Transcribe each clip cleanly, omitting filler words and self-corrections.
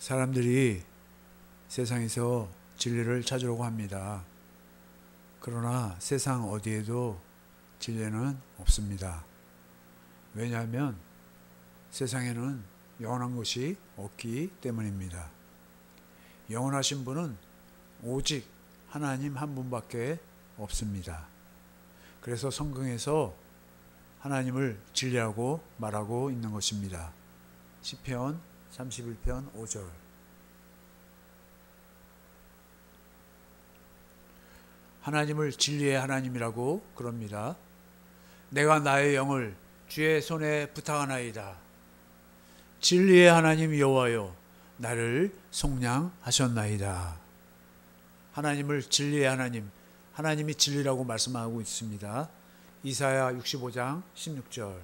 사람들이 세상에서 진리를 찾으려고 합니다. 그러나 세상 어디에도 진리는 없습니다. 왜냐하면 세상에는 영원한 것이 없기 때문입니다. 영원하신 분은 오직 하나님 한 분밖에 없습니다. 그래서 성경에서 하나님을 진리라고 말하고 있는 것입니다. 시편 31편 5절. 하나님을 진리의 하나님이라고 그럽니다. 내가 나의 영을 주의 손에 부탁하나이다. 진리의 하나님 여호와여, 나를 속량하셨나이다. 하나님을 진리의 하나님, 하나님이 진리라고 말씀하고 있습니다. 이사야 65장 16절.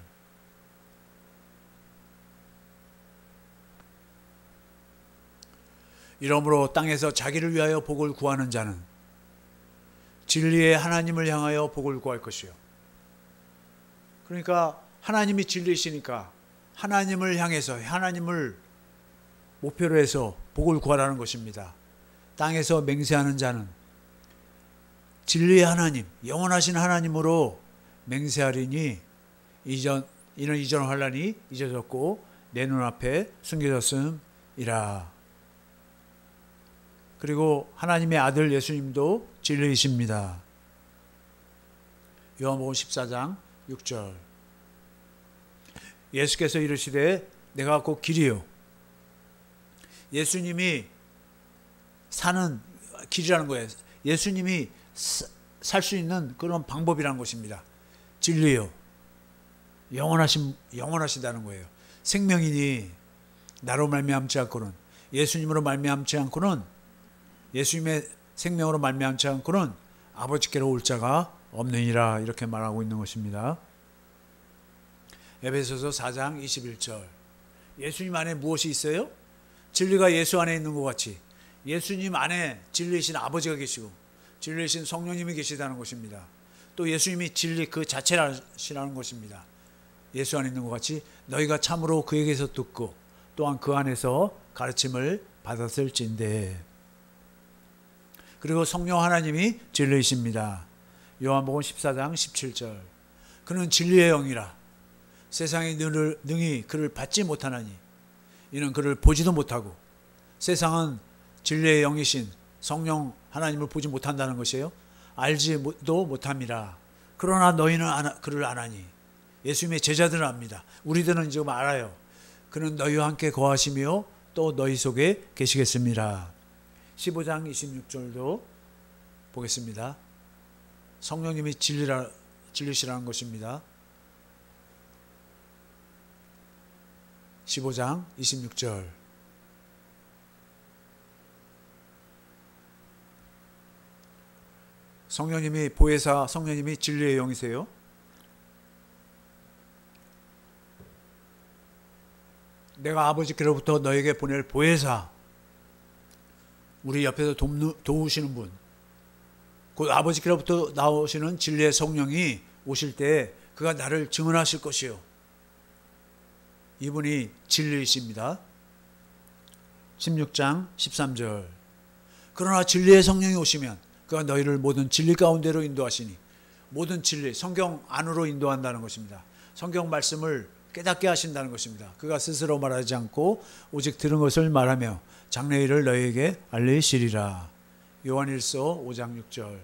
이러므로 땅에서 자기를 위하여 복을 구하는 자는 진리의 하나님을 향하여 복을 구할 것이요. 그러니까 하나님이 진리이시니까 하나님을 향해서, 하나님을 목표로 해서 복을 구하라는 것입니다. 땅에서 맹세하는 자는 진리의 하나님, 영원하신 하나님으로 맹세하리니 이는 이전 환난이 잊어졌고 내 눈앞에 숨겨졌음이라. 그리고 하나님의 아들 예수님도 진리이십니다. 요한복음 14장 6절. 예수께서 이르시되 내가 곧 길이요. 예수님이 사는 길이라는 거예요. 예수님이 살 수 있는 그런 방법이라는 것입니다. 진리요. 영원하시다는 거예요. 생명이니 나로 말미암지 않고는, 예수님으로 말미암지 않고는, 예수님의 생명으로 말미암지 않고는 아버지께로 올 자가 없느니라, 이렇게 말하고 있는 것입니다. 에베소서 4장 21절. 예수님 안에 무엇이 있어요? 진리가 예수 안에 있는 것 같이 예수님 안에 진리이신 아버지가 계시고 진리이신 성령님이 계시다는 것입니다. 또 예수님이 진리 그 자체라시라는 것입니다. 예수 안에 있는 것 같이 너희가 참으로 그에게서 듣고 또한 그 안에서 가르침을 받았을진대. 그리고 성령 하나님이 진리이십니다. 요한복음 14장 17절. 그는 진리의 영이라 세상이 능히 그를 받지 못하나니 이는 그를 보지도 못하고, 세상은 진리의 영이신 성령 하나님을 보지 못한다는 것이에요. 알지도 못함이라. 그러나 너희는 그를 아나니. 예수님의 제자들은 압니다. 우리들은 지금 알아요. 그는 너희와 함께 거하시며 또 너희 속에 계시겠습니다. 15장 26절도 보겠습니다. 성령님이 진리시라는 것입니다. 15장 26절. 성령님이 보혜사, 성령님이 진리의 영이세요. 내가 아버지께로부터 너에게 보낼 보혜사, 우리 옆에서 도우시는 분, 곧 아버지께로부터 나오시는 진리의 성령이 오실 때 그가 나를 증언하실 것이요. 이분이 진리이십니다. 16장 13절. 그러나 진리의 성령이 오시면 그가 너희를 모든 진리 가운데로 인도하시니, 모든 진리, 성경 안으로 인도한다는 것입니다. 성경 말씀을 깨닫게 하신다는 것입니다. 그가 스스로 말하지 않고 오직 들은 것을 말하며 장래일을 너희에게 알리시리라. 요한일서 5장 6절.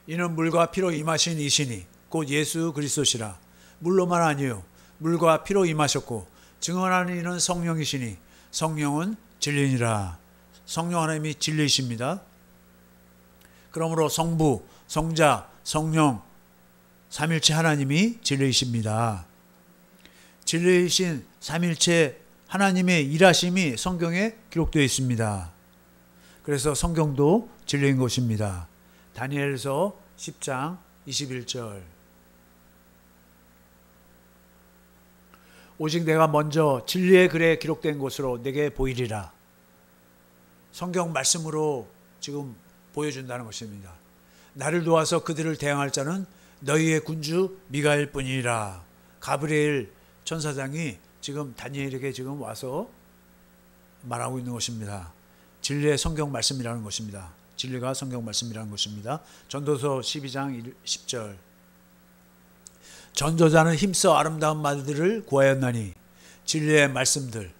이는 물과 피로 임하신 이시니 곧 예수 그리스도시라. 물로만 아니요 물과 피로 임하셨고 증언하는 이는 성령이시니 성령은 진리니라. 성령 하나님이 진리이십니다. 그러므로 성부, 성자, 성령 삼일체 하나님이 진리이십니다. 진리이신 삼일체 하나님의 일하심이 성경에 기록되어 있습니다. 그래서 성경도 진리인 것입니다. 다니엘서 10장 21절. 오직 내가 먼저 진리의 글에 기록된 곳으로 내게 보이리라. 성경 말씀으로 지금 보여준다는 것입니다. 나를 도와서 그들을 대항할 자는 너희의 군주 미가엘 뿐이라. 가브리엘 천사장이 지금 다니엘에게 지금 와서 말하고 있는 것입니다. 진리의 성경 말씀이라는 것입니다. 진리가 성경 말씀이라는 것입니다. 전도서 12장 10절. 전도자는 힘써 아름다운 말들을 구하였나니 진리의 말씀들,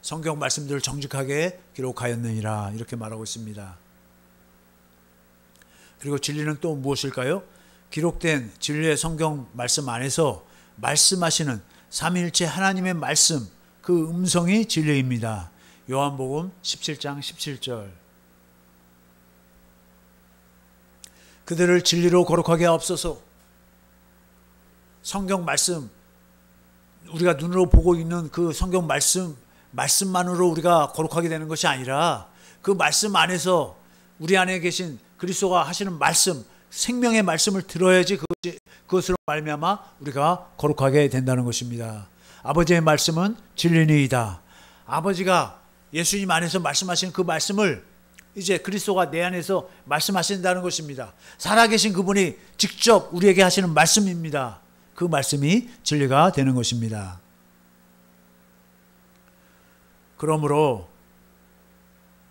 성경 말씀들을 정직하게 기록하였느니라, 이렇게 말하고 있습니다. 그리고 진리는 또 무엇일까요? 기록된 진리의 성경 말씀 안에서 말씀하시는 삼위일체 하나님의 말씀, 그 음성이 진리입니다. 요한복음 17장 17절. 그들을 진리로 거룩하게 하옵소서. 성경 말씀, 우리가 눈으로 보고 있는 그 성경 말씀만으로 우리가 거룩하게 되는 것이 아니라 그 말씀 안에서 우리 안에 계신 그리스도가 하시는 말씀, 생명의 말씀을 들어야지 그것으로 말미암아 우리가 거룩하게 된다는 것입니다. 아버지의 말씀은 진리니이다. 아버지가 예수님 안에서 말씀하시는 그 말씀을 이제 그리스도가 내 안에서 말씀하신다는 것입니다. 살아계신 그분이 직접 우리에게 하시는 말씀입니다. 그 말씀이 진리가 되는 것입니다. 그러므로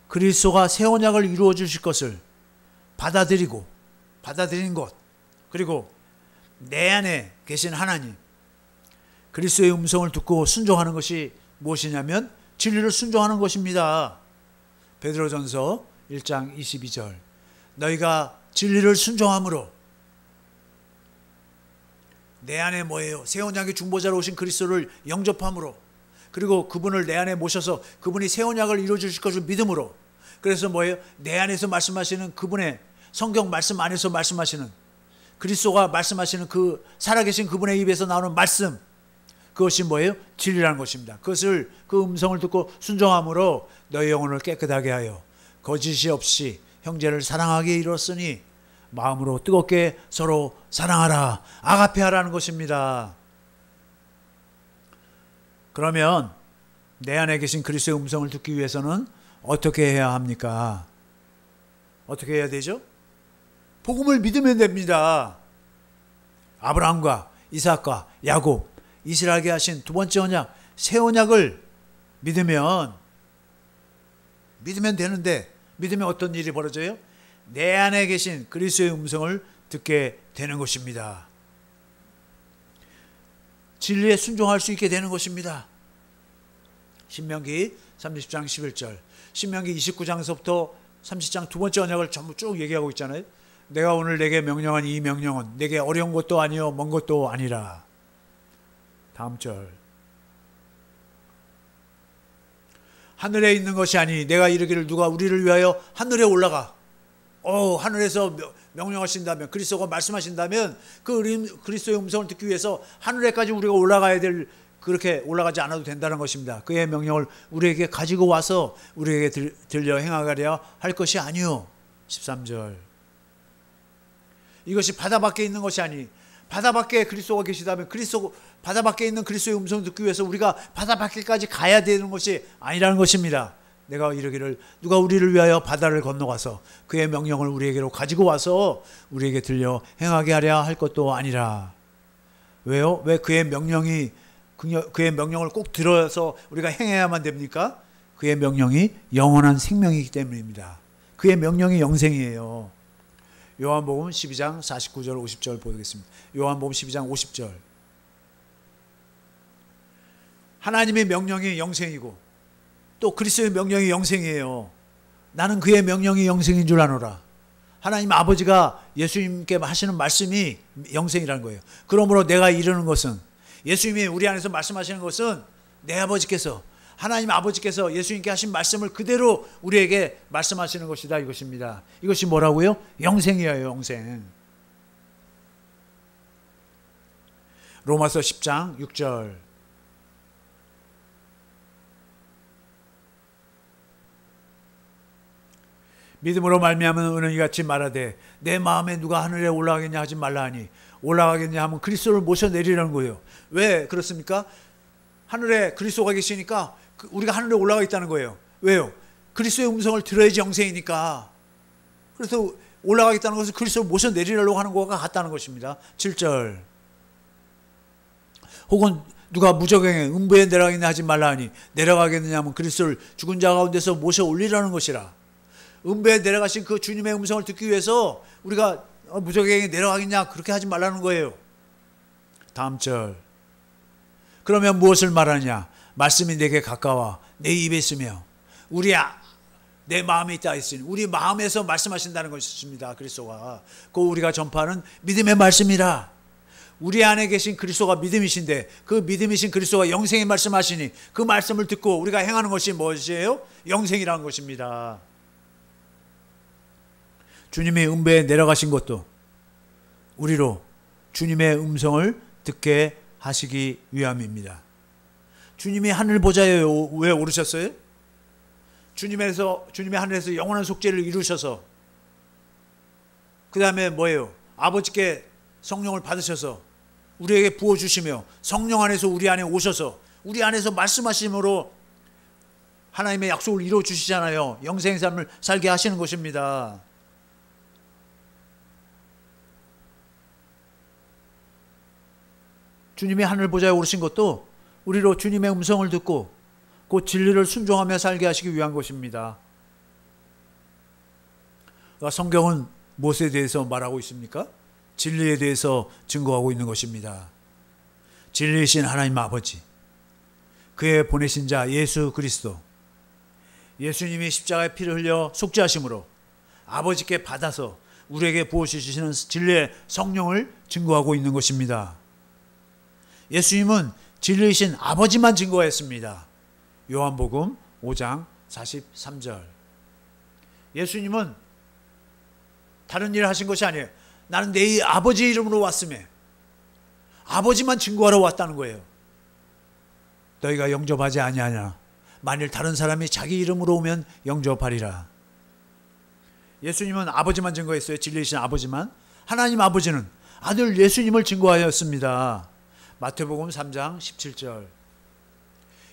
그리스도가 새 언약을 이루어 주실 것을 받아들인 것, 그리고 내 안에 계신 하나님, 그리스도의 음성을 듣고 순종하는 것이 무엇이냐면 진리를 순종하는 것입니다. 베드로전서 1장 22절. 너희가 진리를 순종함으로, 내 안에 뭐예요? 새 언약의 중보자로 오신 그리스도를 영접함으로, 그리고 그분을 내 안에 모셔서 그분이 새 언약을 이루어 주실 것을 믿음으로, 그래서 뭐예요? 내 안에서 말씀하시는 그분의 성경 말씀 안에서 말씀하시는 그리스도가 말씀하시는 그 살아계신 그분의 입에서 나오는 말씀, 그것이 뭐예요? 진리라는 것입니다. 그것을, 그 음성을 듣고 순종함으로 너희 영혼을 깨끗하게 하여 거짓이 없이 형제를 사랑하게 이뤘으니 마음으로 뜨겁게 서로 사랑하라, 아가페하라는 것입니다. 그러면 내 안에 계신 그리스도의 음성을 듣기 위해서는 어떻게 해야 합니까? 어떻게 해야 되죠? 복음을 믿으면 됩니다. 아브라함과 이삭과 야곱, 이스라엘에게 하신 두 번째 언약, 새 언약을 믿으면 되는데, 믿으면 어떤 일이 벌어져요? 내 안에 계신 그리스도의 음성을 듣게 되는 것입니다. 진리에 순종할 수 있게 되는 것입니다. 신명기 30장 11절, 신명기 29장에서부터 30장 두 번째 언약을 전부 쭉 얘기하고 있잖아요. 내가 오늘 내게 명령한 이 명령은 내게 어려운 것도 아니요 먼 것도 아니라. 다음 절. 하늘에 있는 것이 아니 내가 이르기를 누가 우리를 위하여 하늘에 올라가. 하늘에서 명령하신다면, 그리스도가 말씀하신다면 그 그리스도의 음성을 듣기 위해서 하늘에까지 우리가 올라가야 될, 그렇게 올라가지 않아도 된다는 것입니다. 그의 명령을 우리에게 가지고 와서 우리에게 들려 행하려 할 것이 아니요. 13절. 이것이 바다 밖에 있는 것이 아니, 바다 밖에 그리스도가 계시다면 바다 밖에 있는 그리스도의 음성을 듣기 위해서 우리가 바다 밖에까지 가야 되는 것이 아니라는 것입니다. 내가 이르기를 누가 우리를 위하여 바다를 건너가서 그의 명령을 우리에게로 가지고 와서 우리에게 들려 행하게 하려 할 것도 아니라. 왜요? 왜 그의 명령을 꼭 들어서 우리가 행해야만 됩니까? 그의 명령이 영원한 생명이기 때문입니다. 그의 명령이 영생이에요. 요한복음 12장 49절 50절 보겠습니다. 요한복음 12장 50절. 하나님의 명령이 영생이고 또 그리스도의 명령이 영생이에요. 나는 그의 명령이 영생인 줄 아노라. 하나님 아버지가 예수님께 하시는 말씀이 영생이라는 거예요. 그러므로 내가 이르는 것은, 예수님이 우리 안에서 말씀하시는 것은 내 아버지께서, 하나님 아버지께서 예수님께 하신 말씀을 그대로 우리에게 말씀하시는 것이다, 이것입니다. 이것이 뭐라고요? 영생이에요, 영생. 로마서 10장 6절. 믿음으로 말미암은 은은히 같이 말하되 내 마음에 누가 하늘에 올라가겠냐 하지 말라 하니, 올라가겠냐 하면 그리스도를 모셔내리라는 거예요. 왜 그렇습니까? 하늘에 그리스도가 계시니까 우리가 하늘에 올라가 있다는 거예요. 왜요? 그리스도의 음성을 들어야지 영생이니까. 그래서 올라가겠다는 것은 그리스도를 모셔내리려고 하는 것과 같다는 것입니다. 7절. 혹은 누가 무적행에 음부에 내려가겠냐 하지 말라 하니 내려가겠느냐 하면 그리스도를 죽은 자 가운데서 모셔 올리라는 것이라. 음부에 내려가신 그 주님의 음성을 듣기 위해서 우리가 무적행에 내려가겠냐 그렇게 하지 말라는 거예요. 다음 절. 그러면 무엇을 말하느냐? 말씀이 내게 가까워 내 입에 있으며 내 마음에 있다 했으니 우리 마음에서 말씀하신다는 것입니다. 그리스도가 그 우리가 전파하는 믿음의 말씀이라. 우리 안에 계신 그리스도가 믿음이신데 그 믿음이신 그리스도가 영생의 말씀하시니 그 말씀을 듣고 우리가 행하는 것이 무엇이에요? 영생이라는 것입니다. 주님이 음부에 내려가신 것도 우리로 주님의 음성을 듣게 하시기 위함입니다. 주님이 하늘 보좌에 왜 오르셨어요? 주님의 하늘에서 영원한 속죄를 이루셔서 그 다음에 뭐예요? 아버지께 성령을 받으셔서 우리에게 부어주시며 성령 안에서 우리 안에 오셔서 우리 안에서 말씀하심으로 하나님의 약속을 이루어주시잖아요. 영생의 삶을 살게 하시는 것입니다. 주님이 하늘 보좌에 오르신 것도 우리로 주님의 음성을 듣고 그 진리를 순종하며 살게 하시기 위한 것입니다. 성경은 무엇에 대해서 말하고 있습니까? 진리에 대해서 증거하고 있는 것입니다. 진리이신 하나님 아버지, 그의 보내신 자 예수 그리스도, 예수님이 십자가에 피를 흘려 속죄하심으로 아버지께 받아서 우리에게 부어주시는 진리의 성령을 증거하고 있는 것입니다. 예수님은 진리이신 아버지만 증거했습니다. 요한복음 5장 43절. 예수님은 다른 일을 하신 것이 아니에요. 나는 내 아버지 이름으로 왔음에 아버지만 증거하러 왔다는 거예요. 너희가 영접하지 아니하냐. 만일 다른 사람이 자기 이름으로 오면 영접하리라. 예수님은 아버지만 증거했어요. 진리이신 아버지만. 하나님 아버지는 아들 예수님을 증거하였습니다. 마태복음 3장 17절.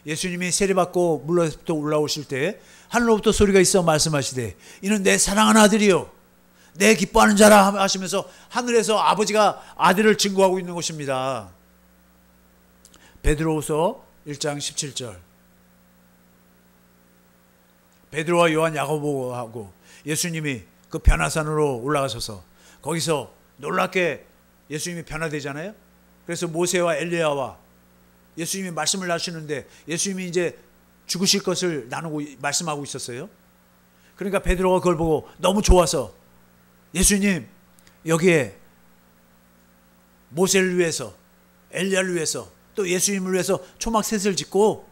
예수님이 세례받고 물로부터 올라오실 때 하늘로부터 소리가 있어 말씀하시되 이는 내 사랑하는 아들이요 내 기뻐하는 자라 하시면서 하늘에서 아버지가 아들을 증거하고 있는 것입니다. 베드로후서 1장 17절. 베드로와 요한 야고보하고 예수님이 그 변화산으로 올라가셔서 거기서 놀랍게 예수님이 변화되잖아요. 그래서 모세와 엘리야와 예수님이 말씀을 하시는데 예수님이 이제 죽으실 것을 나누고 말씀하고 있었어요. 그러니까 베드로가 그걸 보고 너무 좋아서 예수님 여기에 모세를 위해서 엘리야를 위해서 또 예수님을 위해서 초막셋을 짓고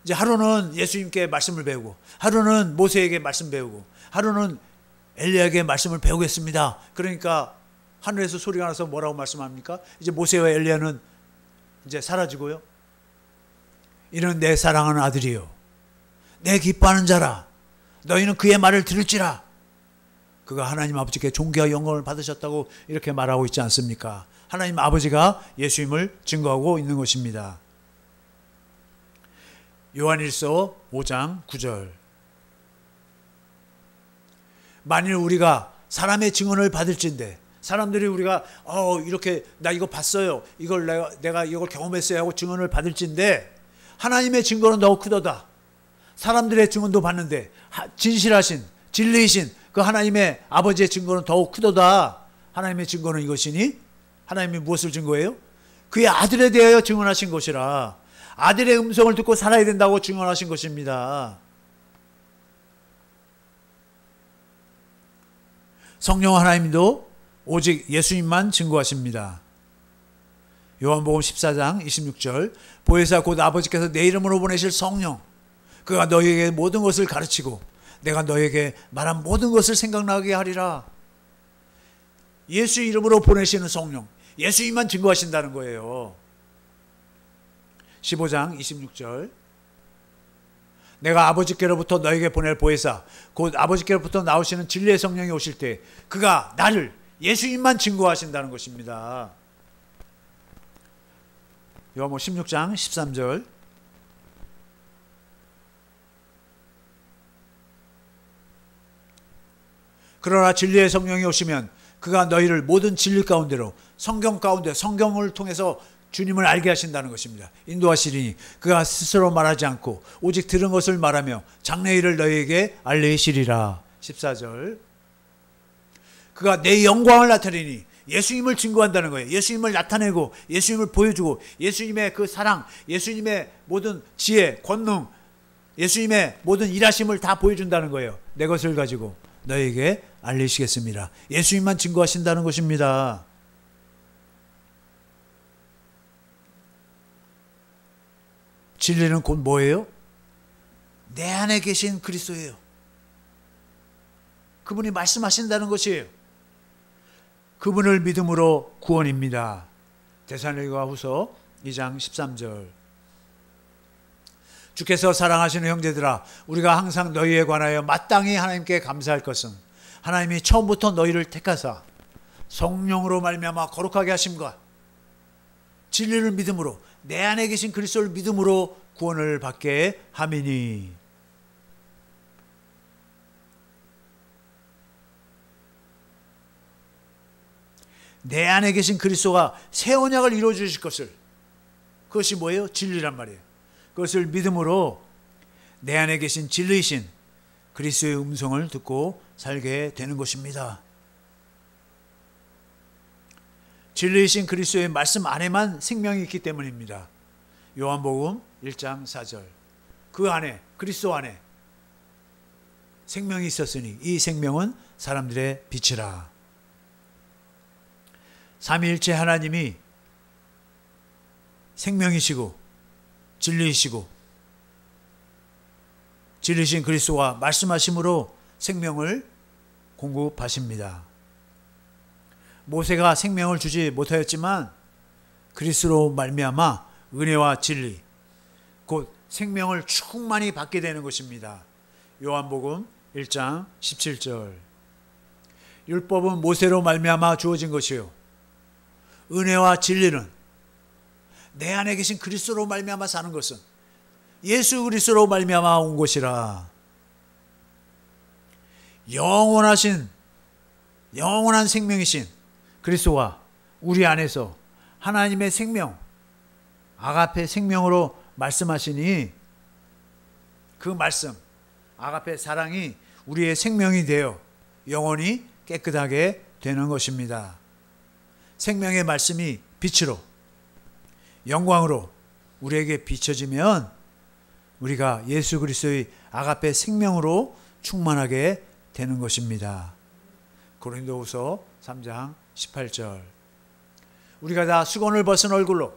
이제 하루는 예수님께 말씀을 배우고 하루는 모세에게 말씀 배우고 하루는 엘리야에게 말씀을 배우겠습니다. 그러니까 하늘에서 소리가 나서 뭐라고 말씀합니까? 이제 모세와 엘리야는 이제 사라지고요. 이는 내 사랑하는 아들이요 내 기뻐하는 자라. 너희는 그의 말을 들을지라. 그가 하나님 아버지께 존귀와 영광을 받으셨다고 이렇게 말하고 있지 않습니까? 하나님 아버지가 예수님을 증거하고 있는 것입니다. 요한일서 5장 9절. 만일 우리가 사람의 증언을 받을진대 사람들이 우리가 이렇게 나 이거 봤어요. 이걸 내가 이걸 경험했어요 하고 증언을 받을진데 하나님의 증거는 더욱 크도다. 사람들의 증언도 받는데 진실하신 진리이신 그 하나님의 아버지의 증거는 더욱 크도다. 하나님의 증거는 이것이니 하나님이 무엇을 증거해요? 그의 아들에 대하여 증언하신 것이라. 아들의 음성을 듣고 살아야 된다고 증언하신 것입니다. 성령 하나님도 오직 예수님만 증거하십니다. 요한복음 14장 26절. 보혜사 곧 아버지께서 내 이름으로 보내실 성령 그가 너희에게 모든 것을 가르치고 내가 너희에게 말한 모든 것을 생각나게 하리라. 예수 이름으로 보내시는 성령 예수님만 증거하신다는 거예요. 15장 26절. 내가 아버지께로부터 너에게 보낼 보혜사 곧 아버지께로부터 나오시는 진리의 성령이 오실 때 그가 나를 예수님만 증거하신다는 것입니다. 요한복음 16장 13절. 그러나 진리의 성령이 오시면 그가 너희를 모든 진리 가운데로 성경 가운데 성경을 통해서 주님을 알게 하신다는 것입니다. 인도하시리니 그가 스스로 말하지 않고 오직 들은 것을 말하며 장래일을 너희에게 알리시리라. 14절. 그가 내 영광을 나타내니 예수님을 증거한다는 거예요. 예수님을 나타내고 예수님을 보여주고 예수님의 그 사랑, 예수님의 모든 지혜, 권능, 예수님의 모든 일하심을 다 보여준다는 거예요. 내 것을 가지고 너에게 알리시겠습니다. 예수님만 증거하신다는 것입니다. 진리는 곧 뭐예요? 내 안에 계신 그리스도예요. 그분이 말씀하신다는 것이에요. 그분을 믿음으로 구원입니다. 데살로니가후서 2장 13절. 주께서 사랑하시는 형제들아, 우리가 항상 너희에 관하여 마땅히 하나님께 감사할 것은 하나님이 처음부터 너희를 택하사 성령으로 말미암아 거룩하게 하심과 진리를 믿음으로 내 안에 계신 그리스도를 믿음으로 구원을 받게 함이니. 내 안에 계신 그리스도가 새 언약을 이루어 주실 것을, 그것이 뭐예요? 진리란 말이에요. 그것을 믿음으로 내 안에 계신 진리이신 그리스도의 음성을 듣고 살게 되는 것입니다. 진리이신 그리스도의 말씀 안에만 생명이 있기 때문입니다. 요한복음 1장 4절. 그 안에, 그리스도 안에 생명이 있었으니 이 생명은 사람들의 빛이라. 삼위일체 하나님이 생명이시고 진리이시고 진리이신 그리스도가 말씀하심으로 생명을 공급하십니다. 모세가 생명을 주지 못하였지만 그리스도로 말미암아 은혜와 진리, 곧 생명을 충만히 받게 되는 것입니다. 요한복음 1장 17절. 율법은 모세로 말미암아 주어진 것이요 은혜와 진리는 내 안에 계신 그리스도로 말미암아 사는 것은 예수 그리스도로 말미암아 온 것이라. 영원한 생명이신 그리스도가 우리 안에서 하나님의 생명, 아가페 생명으로 말씀하시니 그 말씀, 아가페 사랑이 우리의 생명이 되어 영원히 깨끗하게 되는 것입니다. 생명의 말씀이 빛으로, 영광으로 우리에게 비춰지면 우리가 예수 그리스도의 아가페 생명으로 충만하게 되는 것입니다. 고린도후서 3장 18절. 우리가 다 수건을 벗은 얼굴로,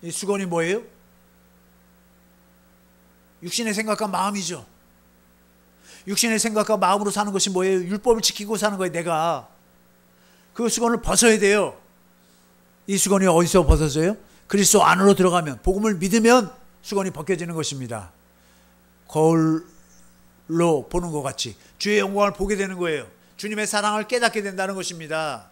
이 수건이 뭐예요? 육신의 생각과 마음이죠. 육신의 생각과 마음으로 사는 것이 뭐예요? 율법을 지키고 사는 거예요. 내가 그 수건을 벗어야 돼요. 이 수건이 어디서 벗어져요? 그리스도 안으로 들어가면, 복음을 믿으면 수건이 벗겨지는 것입니다. 거울로 보는 것 같이 주의 영광을 보게 되는 거예요. 주님의 사랑을 깨닫게 된다는 것입니다.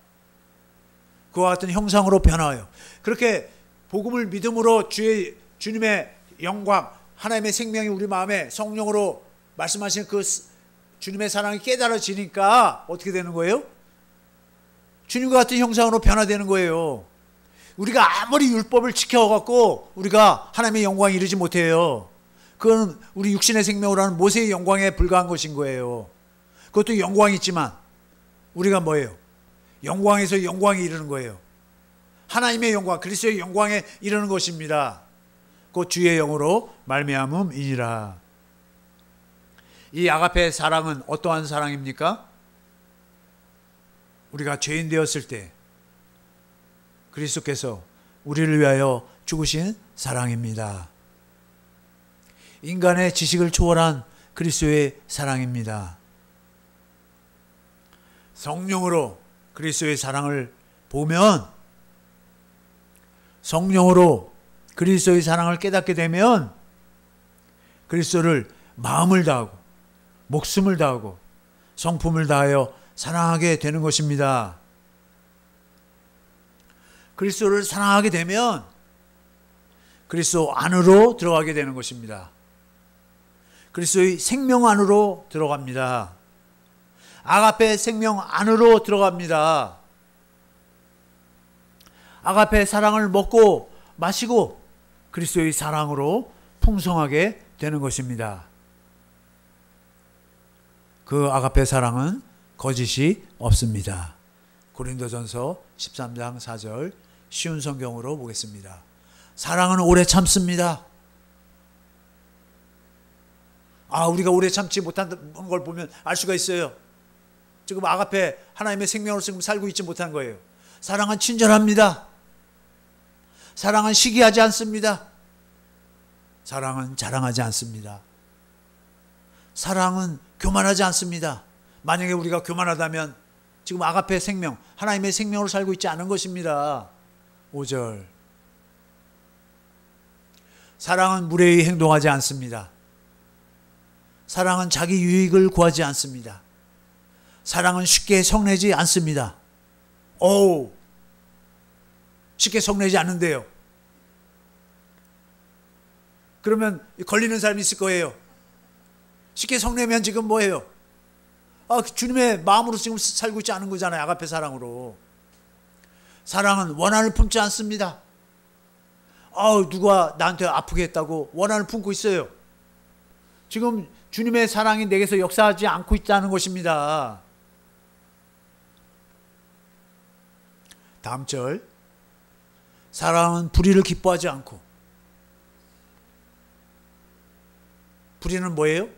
그와 같은 형상으로 변화해요. 그렇게 복음을 믿음으로 주님의 영광, 하나님의 생명이 우리 마음에 성령으로 말씀하신 그 주님의 사랑이 깨달아지니까 어떻게 되는 거예요? 주님과 같은 형상으로 변화되는 거예요. 우리가 아무리 율법을 지켜갖고 우리가 하나님의 영광에 이르지 못해요. 그건 우리 육신의 생명으로 하는 모세의 영광에 불과한 것인 거예요. 그것도 영광이 있지만 우리가 뭐예요? 영광에서 영광에 이르는 거예요. 하나님의 영광, 그리스도의 영광에 이르는 것입니다. 곧 주의 영으로 말미암음이니라. 이 아가페 사랑은 어떠한 사랑입니까? 우리가 죄인 되었을 때 그리스도께서 우리를 위하여 죽으신 사랑입니다. 인간의 지식을 초월한 그리스도의 사랑입니다. 성령으로 그리스도의 사랑을 보면, 성령으로 그리스도의 사랑을 깨닫게 되면 그리스도를 마음을 다하고 목숨을 다하고 성품을 다하여 사랑하게 되는 것입니다. 그리스도를 사랑하게 되면 그리스도 안으로 들어가게 되는 것입니다. 그리스도의 생명 안으로 들어갑니다. 아가페 생명 안으로 들어갑니다. 아가페 사랑을 먹고 마시고 그리스도의 사랑으로 풍성하게 되는 것입니다. 그 아가페 사랑은 거짓이 없습니다. 고린도전서 13장 4절 쉬운 성경으로 보겠습니다. 사랑은 오래 참습니다. 우리가 오래 참지 못하는 걸 보면 알 수가 있어요. 지금 아가페 하나님의 생명으로 지금 살고 있지 못한 거예요. 사랑은 친절합니다. 사랑은 시기하지 않습니다. 사랑은 자랑하지 않습니다. 사랑은 교만하지 않습니다. 만약에 우리가 교만하다면 지금 아가페 생명, 하나님의 생명으로 살고 있지 않은 것입니다. 5절 사랑은 무례히 행동하지 않습니다. 사랑은 자기 유익을 구하지 않습니다. 사랑은 쉽게 성내지 않습니다. 쉽게 성내지 않는데요. 그러면 걸리는 사람이 있을 거예요. 쉽게 성내면 지금 뭐예요? 주님의 마음으로 지금 살고 있지 않은 거잖아요. 아가페 사랑으로. 사랑은 원한을 품지 않습니다. 누가 나한테 아프게 했다고 원한을 품고 있어요. 지금 주님의 사랑이 내게서 역사하지 않고 있다는 것입니다. 다음 절 사랑은 불의를 기뻐하지 않고. 불의는 뭐예요?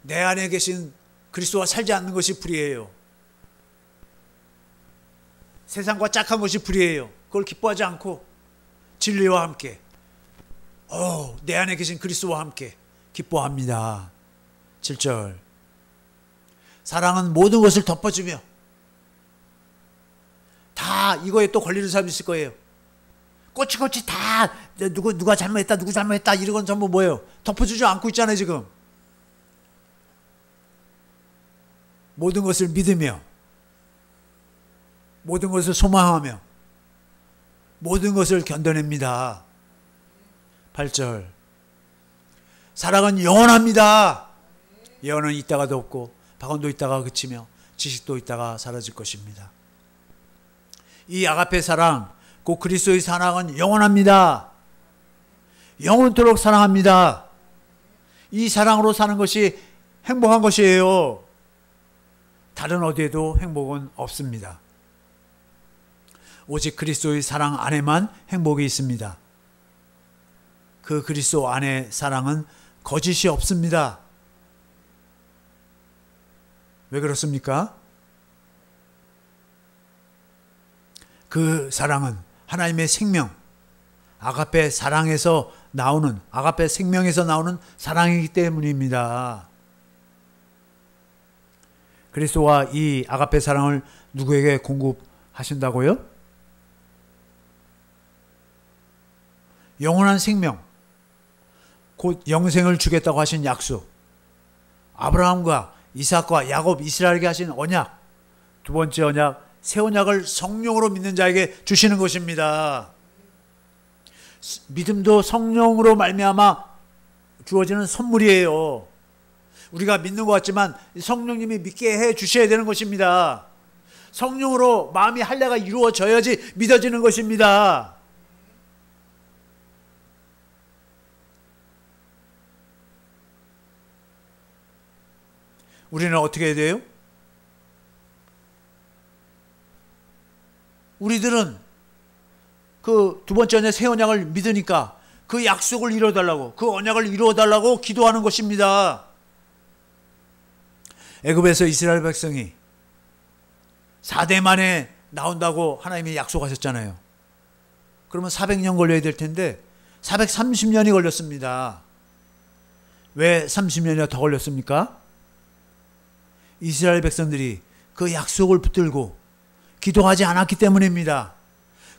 내 안에 계신 그리스도와 살지 않는 것이 불의예요. 세상과 짝한 것이 불의예요. 그걸 기뻐하지 않고 진리와 함께 내 안에 계신 그리스도와 함께 기뻐합니다. 7절 사랑은 모든 것을 덮어주며. 다 이거에 또 걸리는 사람이 있을 거예요. 꼬치꼬치 다 누가 잘못했다 누구 잘못했다 이런 건 전부 뭐예요? 덮어주지 않고 있잖아요. 지금 모든 것을 믿으며 모든 것을 소망하며 모든 것을 견뎌냅니다. 8절 사랑은 영원합니다. 예언은 있다가도 없고 박원도 있다가 그치며 지식도 있다가 사라질 것입니다. 이 아가페 사랑 곧 그리스도의 사랑은 영원합니다. 영원토록 사랑합니다. 이 사랑으로 사는 것이 행복한 것이에요. 다른 어디에도 행복은 없습니다. 오직 그리스도의 사랑 안에만 행복이 있습니다. 그 그리스도 안의 사랑은 거짓이 없습니다. 왜 그렇습니까? 그 사랑은 하나님의 생명, 아가페 사랑에서 나오는, 아가페 생명에서 나오는 사랑이기 때문입니다. 그리스도가 이 아가페 사랑을 누구에게 공급하신다고요? 영원한 생명, 곧 영생을 주겠다고 하신 약속, 아브라함과 이삭과 야곱, 이스라엘에게 하신 언약, 두 번째 언약, 새 언약을 성령으로 믿는 자에게 주시는 것입니다. 믿음도 성령으로 말미암아 주어지는 선물이에요. 우리가 믿는 것 같지만 성령님이 믿게 해 주셔야 되는 것입니다. 성령으로 마음이 할례가 이루어져야지 믿어지는 것입니다. 우리는 어떻게 해야 돼요? 우리들은 그 두 번째 언약, 새 언약을 믿으니까 그 약속을 이루어달라고, 그 언약을 이루어달라고 기도하는 것입니다. 애굽에서 이스라엘 백성이 4대 만에 나온다고 하나님이 약속하셨잖아요. 그러면 400년 걸려야 될 텐데 430년이 걸렸습니다. 왜 30년이나 더 걸렸습니까? 이스라엘 백성들이 그 약속을 붙들고 기도하지 않았기 때문입니다.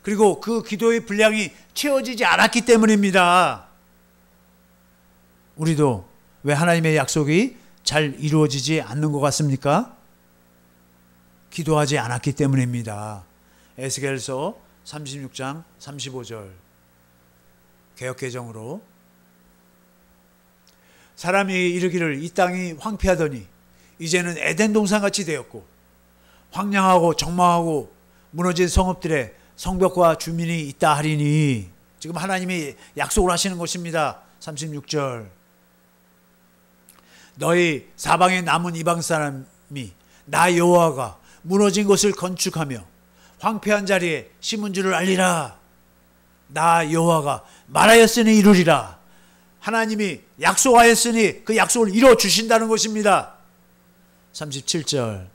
그리고 그 기도의 분량이 채워지지 않았기 때문입니다. 우리도 왜 하나님의 약속이 잘 이루어지지 않는 것 같습니까? 기도하지 않았기 때문입니다. 에스겔서 36장 35절 개역개정으로 사람이 이르기를 이 땅이 황폐하더니 이제는 에덴 동산같이 되었고 황량하고 적망하고 무너진 성읍들에 성벽과 주민이 있다 하리니, 지금 하나님이 약속을 하시는 것입니다. 36절. 너희 사방에 남은 이방 사람이 나 여호와가 무너진 것을 건축하며 황폐한 자리에 심은 줄을 알리라. 나 여호와가 말하였으니 이루리라. 하나님이 약속하였으니 그 약속을 이뤄주신다는 것입니다. 37절.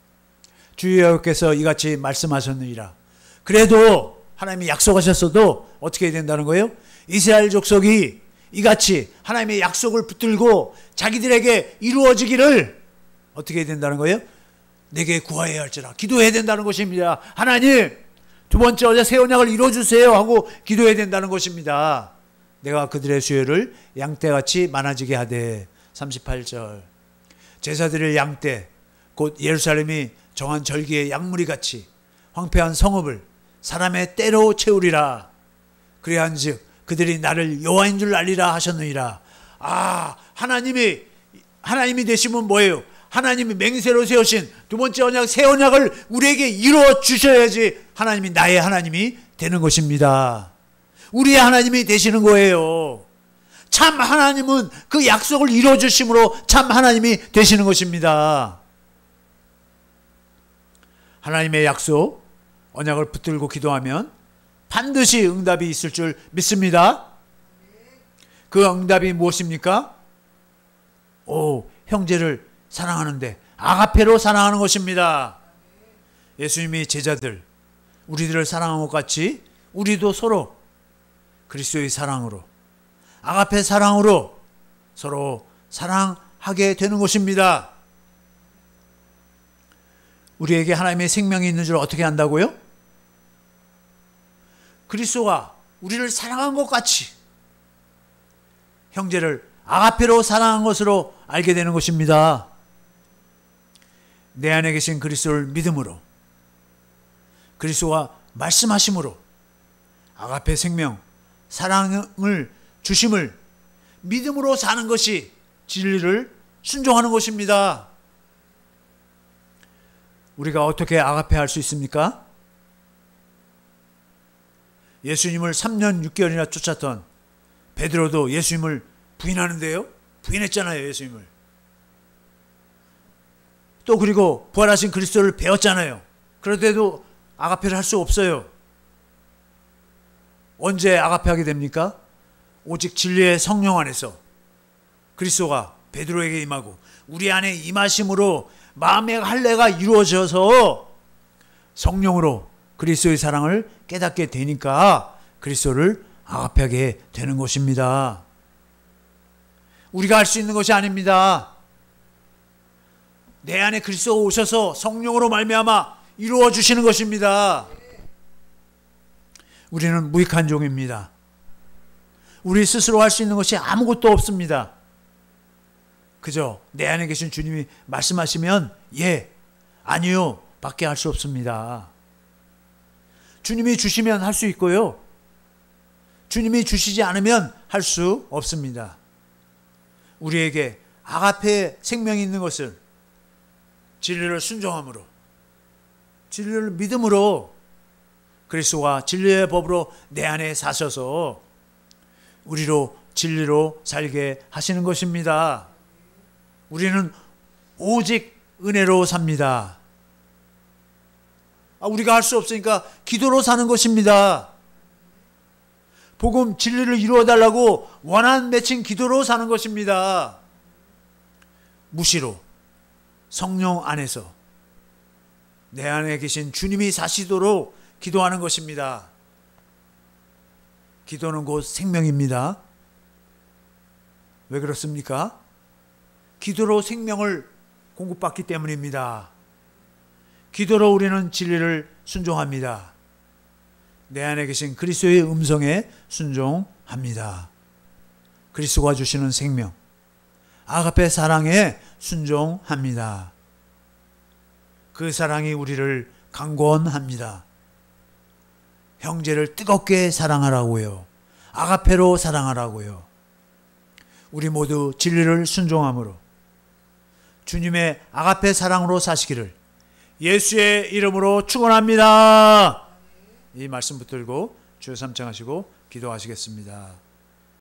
주 여호와께서 이같이 말씀하셨느니라. 그래도 하나님이 약속하셨어도 어떻게 해야 된다는 거예요? 이스라엘 족속이 이같이 하나님의 약속을 붙들고 자기들에게 이루어지기를 어떻게 해야 된다는 거예요? 내게 구하여야 할지라 기도해야 된다는 것입니다. 하나님, 두 번째 어제 새 언약을 이루어주세요 하고 기도해야 된다는 것입니다. 내가 그들의 수요를 양떼같이 많아지게 하되. 38절. 제사드릴 양떼 곧 예루살렘이 정한 절기의 양무리같이 황폐한 성읍을 사람의 때로 채우리라. 그래한즉 그들이 나를 여호와인 줄 알리라 하셨느니라. 하나님이 되시면 뭐예요? 하나님이 맹세로 세우신 두 번째 언약, 새 언약을 우리에게 이루어 주셔야지 하나님이 나의 하나님이 되는 것입니다. 우리의 하나님이 되시는 거예요. 참 하나님은 그 약속을 이루어 주심으로 참 하나님이 되시는 것입니다. 하나님의 약속, 언약을 붙들고 기도하면 반드시 응답이 있을 줄 믿습니다. 그 응답이 무엇입니까? 형제를 사랑하는데 아가페로 사랑하는 것입니다. 예수님이 제자들, 우리들을 사랑한 것 같이 우리도 서로 그리스도의 사랑으로, 아가페 사랑으로 서로 사랑하게 되는 것입니다. 우리에게 하나님의 생명이 있는 줄 어떻게 안다고요? 그리스도가 우리를 사랑한 것 같이 형제를 아가페로 사랑한 것으로 알게 되는 것입니다. 내 안에 계신 그리스도를 믿음으로, 그리스도가 말씀하심으로 아가페 생명, 사랑을 주심을 믿음으로 사는 것이 진리를 순종하는 것입니다. 우리가 어떻게 아가페 할 수 있습니까? 예수님을 3년 6개월이나 쫓았던 베드로도 예수님을 부인하는데요. 부인했잖아요, 예수님을. 또 그리고 부활하신 그리스도를 배웠잖아요. 그런데도 아가페를 할 수 없어요. 언제 아가페하게 됩니까? 오직 진리의 성령 안에서 그리스도가 베드로에게 임하고 우리 안에 임하심으로 마음의 할례가 이루어져서 성령으로 그리스도의 사랑을 깨닫게 되니까 그리스도를 아가페하게 되는 것입니다. 우리가 할 수 있는 것이 아닙니다. 내 안에 그리스도가 오셔서 성령으로 말미암아 이루어 주시는 것입니다. 우리는 무익한 종입니다. 우리 스스로 할 수 있는 것이 아무것도 없습니다. 그저 내 안에 계신 주님이 말씀하시면 예, 아니요 밖에 할 수 없습니다. 주님이 주시면 할 수 있고요, 주님이 주시지 않으면 할 수 없습니다. 우리에게 아가페 생명이 있는 것은 진리를 순종함으로, 진리를 믿음으로 그리스도가 진리의 법으로 내 안에 사셔서 우리로 진리로 살게 하시는 것입니다. 우리는 오직 은혜로 삽니다. 우리가 할 수 없으니까 기도로 사는 것입니다. 복음 진리를 이루어 달라고 원한 맺힌 기도로 사는 것입니다. 무시로 성령 안에서 내 안에 계신 주님이 사시도록 기도하는 것입니다. 기도는 곧 생명입니다. 왜 그렇습니까? 기도로 생명을 공급받기 때문입니다. 기도로 우리는 진리를 순종합니다. 내 안에 계신 그리스도의 음성에 순종합니다. 그리스도가 주시는 생명, 아가페 사랑에 순종합니다. 그 사랑이 우리를 강권합니다. 형제를 뜨겁게 사랑하라고요. 아가페로 사랑하라고요. 우리 모두 진리를 순종함으로 주님의 아가페 사랑으로 사시기를 예수의 이름으로 축원합니다. 이 말씀 붙들고 주여 삼창하시고 기도하시겠습니다.